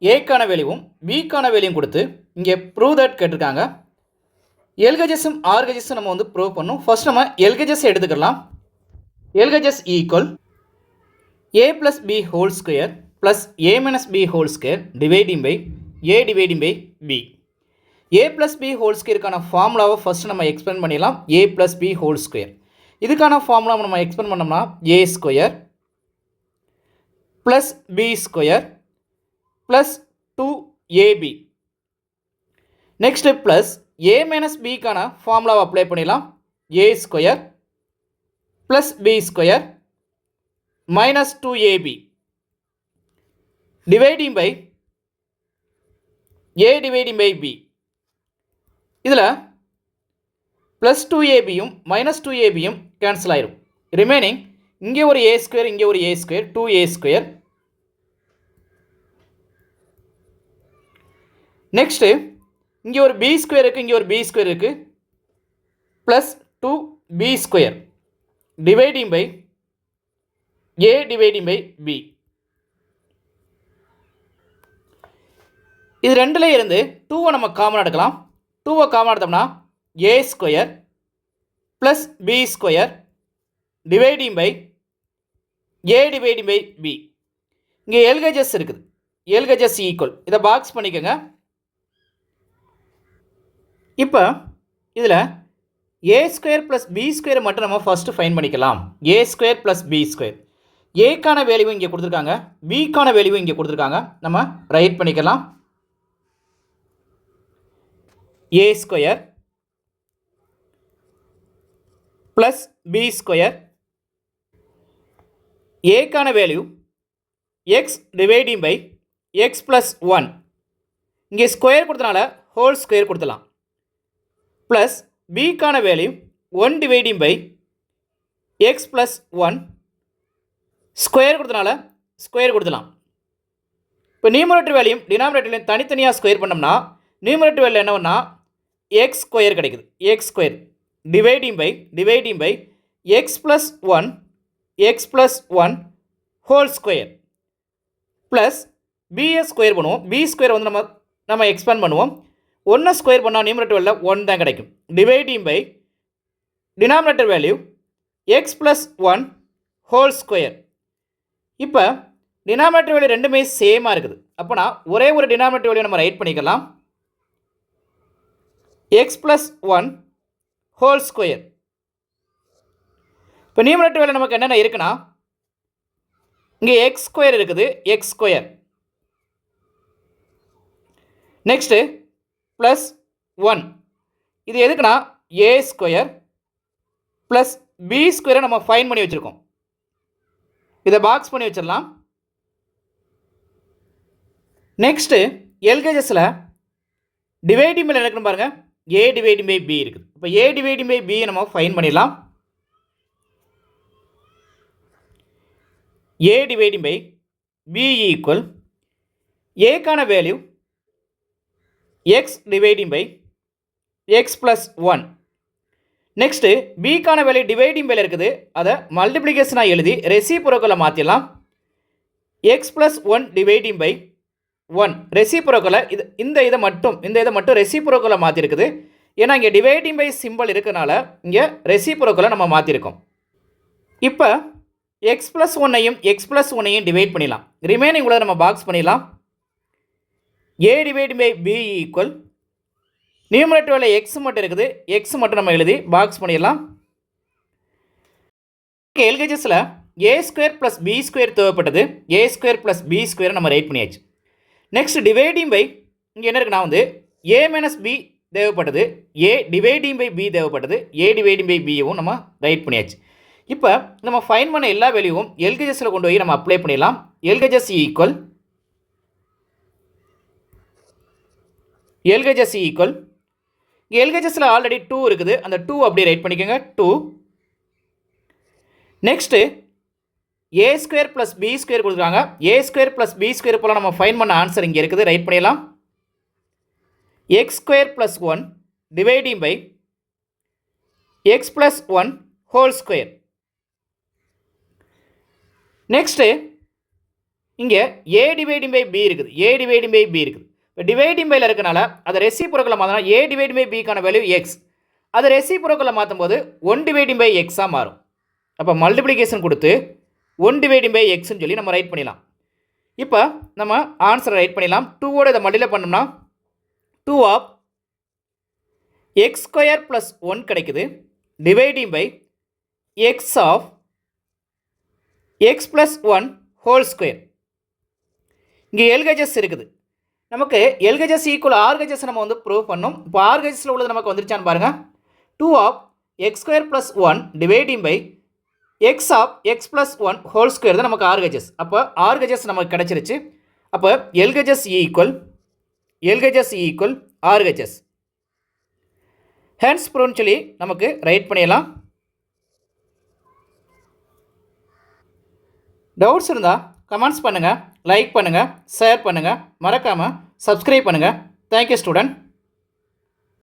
ஏக்கான வேல்யூவும் பிக்கான வேல்யூவும் கொடுத்து இங்கே ப்ரூவ் தட் கேட்டிருக்காங்க. எல்ஹெச்எஸும் ஆர்ஹெச்எஸும் நம்ம வந்து ப்ரூவ் பண்ணணும். ஃபர்ஸ்ட் நம்ம எல்ஹெச்எஸ் எடுத்துக்கலாம். LHS equal A plus B whole square plus A minus B whole square dividing by A dividing by B. A plus B whole ஸ்கொயருக்கான ஃபார்முலாவை ஃபஸ்ட்டு நம்ம எக்ஸ்பிளைன் பண்ணிடலாம். A plus B whole square இதுக்கான formula நம்ம explain பண்ணோம்னா A square plus B square plus 2ab. Next plus A minus பிக்கான ஃபார்முலாவை apply பண்ணிடலாம். A square plus B square minus 2ab dividing by A dividing by B. இதில் plus 2abயும் minus 2abயும் cancel ஆயிடும். Remaining இங்கே ஒரு ஏ square இங்கே ஒரு ஏ ஸ்கொயர் 2a ஸ்கொயர். நெக்ஸ்ட்டு இங்கே ஒரு பி ஸ்கொயர் இருக்குது இங்கே ஒரு பி ஸ்கொயர் இருக்குது plus 2b square dividing by A dividing by B. இது ரெண்டுல இருந்து 2வை நம்ம காமன் எடுக்கலாம். 2வை காமன் எடுத்தோம்னா A square plus B square dividing by A dividing by B. இங்கே எல்ஹெச்எஸ் இருக்குது. எல்ஹெச்எஸ் ஈக்குவல் இதை பாக்ஸ் பண்ணிக்கோங்க. இப்போ இதில் A square plus B square மட்டும் நம்ம ஃபஸ்ட்டு ஃபைன் பண்ணிக்கலாம். A square plus B square ஏக்கான வேல்யூவும் இங்கே கொடுத்துருக்காங்க, பிக்கான வேல்யூவும் இங்கே கொடுத்துருக்காங்க. நம்ம ரைட் பண்ணிக்கலாம். A square plus B square ஏக்கான value X dividing by X plus 1. இங்கே ஸ்கொயர் கொடுத்தனால ஹோல் ஸ்கொயர் கொடுத்துலாம். ப்ளஸ் பிக்கான value 1 dividing by X plus 1 square கொடுத்தனால ஸ்கொயர் கொடுத்துலாம். இப்போ நியூமரேட்டர் வேல்யூம் டினாமினேட்டர்லையும் தனித்தனியாக ஸ்கொயர் பண்ணோம்னா நியூமரேட்டர் வேல்யூ என்ன பண்ணால் எக்ஸ் ஸ்கொயர் கிடைக்குது. X square dividing by X plus 1 X plus 1 whole square plus BS square பண்ணுவோம். பி ஸ்கொயர் வந்து நம்ம எக்ஸ்பேண்ட் பண்ணுவோம். 1 ஸ்கொயர் பண்ணால் நியூமரேட்டர் வேல்யூ 1 தான் கிடைக்கும். Dividing by denominator value X plus 1 whole square. இப்போ டினாமினேட்டர் வேல்யூ ரெண்டுமே சேமாக இருக்குது. அப்போனா ஒரே ஒரு டினாமினேட்டர் வேல்யூ நம்ம ரைட் பண்ணிக்கலாம். X plus 1 whole square. இப்போ நியூமரேட்டர் வேல்யூ நமக்கு என்னென்ன இருக்குன்னா இங்கே எக்ஸ் ஸ்கொயர் இருக்குது. எக்ஸ் ஸ்கொயர் நெக்ஸ்ட்டு ப்ளஸ் 1 இது எதுக்குன்னா ஏ ஸ்கொயர் ப்ளஸ் பி ஸ்கொயரை நம்ம ஃபைன் பண்ணி வச்சுருக்கோம். இதை பாக்ஸ் பண்ணி வச்சிடலாம். நெக்ஸ்ட்டு எல்ஹெச்எஸில் டிவைடிங் பை இருக்குன்னு பாருங்கள். ஏ டிவைடிங் பை பி இருக்குது. இப்போ ஏ டிவைடிங் பை பியை நம்ம ஃபைன் பண்ணிடலாம். A dividing by B equal ஏக்கான value X dividing by X plus 1. Next பிக்கான வேல்யூ டிவைடிங் பையில் இருக்குது. அதை மல்டிப்ளிகேஷனாக எழுதி ரெசிப்ரோக்கலை மாற்றிடலாம். எக்ஸ் ப்ளஸ் 1 டிவைடிங் பை 1 ரெசிப்ரோக்கலை இந்த இதை மட்டும் ரெசிப்ரோக்கலை மாற்றிருக்குது. ஏன்னா இங்கே டிவைடிங் பை சிம்பிள் இருக்கிறனால இங்கே ரெசிப்ரோக்கலை நம்ம மாற்றிருக்கோம். இப்போ எக்ஸ் ப்ளஸ் 1ஐயும் எக்ஸ் ப்ளஸ் 1ஐயும் டிவைட் பண்ணிடலாம். ரிமைனிங் உள்ள நம்ம பாக்ஸ் பண்ணிடலாம். A dividing by B equal numerator value X மட்டும் இருக்குது. எக்ஸ் மட்டும் நம்ம எழுதி பாக்ஸ் பண்ணிடலாம். எல்ஹெச்எஸில் A square plus B square தேவைப்பட்டது. A square plus B square நம்ம ரைட் பண்ணியாச்சு. நெக்ஸ்ட் டிவைடிங் பை இங்கே என்ன இருக்குன்னா வந்து ஏ மைனஸ் பி தேவைப்பட்டது. ஏ டிவைடிங் பை பி தேவைப்பட்டது. ஏ டிவைடிங் பை பியும் நம்ம ரைட் பண்ணியாச்சு. இப்போ நம்ம ஃபைன் பண்ண எல்லா வேல்யூவும் எல்ஹெச்எஸில் கொண்டு போய் நம்ம அப்ளை பண்ணிடலாம். எல்ஹெச்எஸ் ஈக்குவல் எல்ஹெச்எஸில் ஆல்ரெடி 2 இருக்குது. அந்த 2 அப்படியே ரைட் பண்ணிக்கோங்க. 2 next A square plus B square கொடுத்துருக்காங்க. A square plus B square போல் நம்ம ஃபைன் பண்ண ஆன்சர் இங்கே இருக்குது. ரைட் பண்ணிடலாம். X square plus 1 dividing by X plus 1 whole square. Next இங்கே ஏ டிவைடிங் பை பி இருக்குது, ஏ டிவைடிங் பை பி இருக்குது. இப்போ டிவைடிங் பையில் இருக்கனால அதை ரெசிப்ரோக்கலில் மாற்றினா ஏ டிவைடிங் பை பிக்கான வேல்யூ எக்ஸ், அதை ரெசிப்ரோக்கலில் மாற்றும் போது 1 டிவைடிங் பை எக்ஸாக மாறும். அப்போ மல்டிப்ளிகேஷன் கொடுத்து 1 டிவைடிங் பை எக்ஸ்ன்னு சொல்லி நம்ம ரைட் பண்ணிடலாம். இப்போ நம்ம ஆன்சரை ரைட் பண்ணிடலாம். 2ஓட இதை மல்டிப்ளை பண்ணோம்னா 2 ஆஃப் எக்ஸ் ஸ்கொயர் ப்ளஸ் 1 கிடைக்குது, dividing by X of X plus 1 whole square. இங்கே எல்ஹெச்எஸ் இருக்குது, நமக்கு எல்ஹெச்எஸ் ஈக்குவல் ஆர்ஹெச்எஸ் நம்ம வந்து ப்ரூவ் பண்ணோம். இப்போ ஆர்ஹெச்எஸில் உள்ளது நமக்கு வந்துருச்சான்னு பாருங்கள். 2 of X square plus 1 dividing by X of X plus 1 whole square தான் நமக்கு ஆர்ஹெச்எஸ். அப்போ ஆர்ஹெச்எஸ் நமக்கு கிடச்சிருச்சு. அப்போ எல்ஹெச்எஸ் ஈக்குவல் ஆர்ஹெச்எஸ். ஹேண்ட்ஸ் ப்ரூவ்னு சொல்லி நமக்கு ரைட் பண்ணிடலாம். டவுட்ஸ் இருந்தால் கமெண்ட்ஸ் பண்ணுங்கள், லைக் பண்ணுங்கள், ஷேர் பண்ணுங்கள், மறக்காமல் சப்ஸ்கிரைப் பண்ணுங்கள். Thank you student.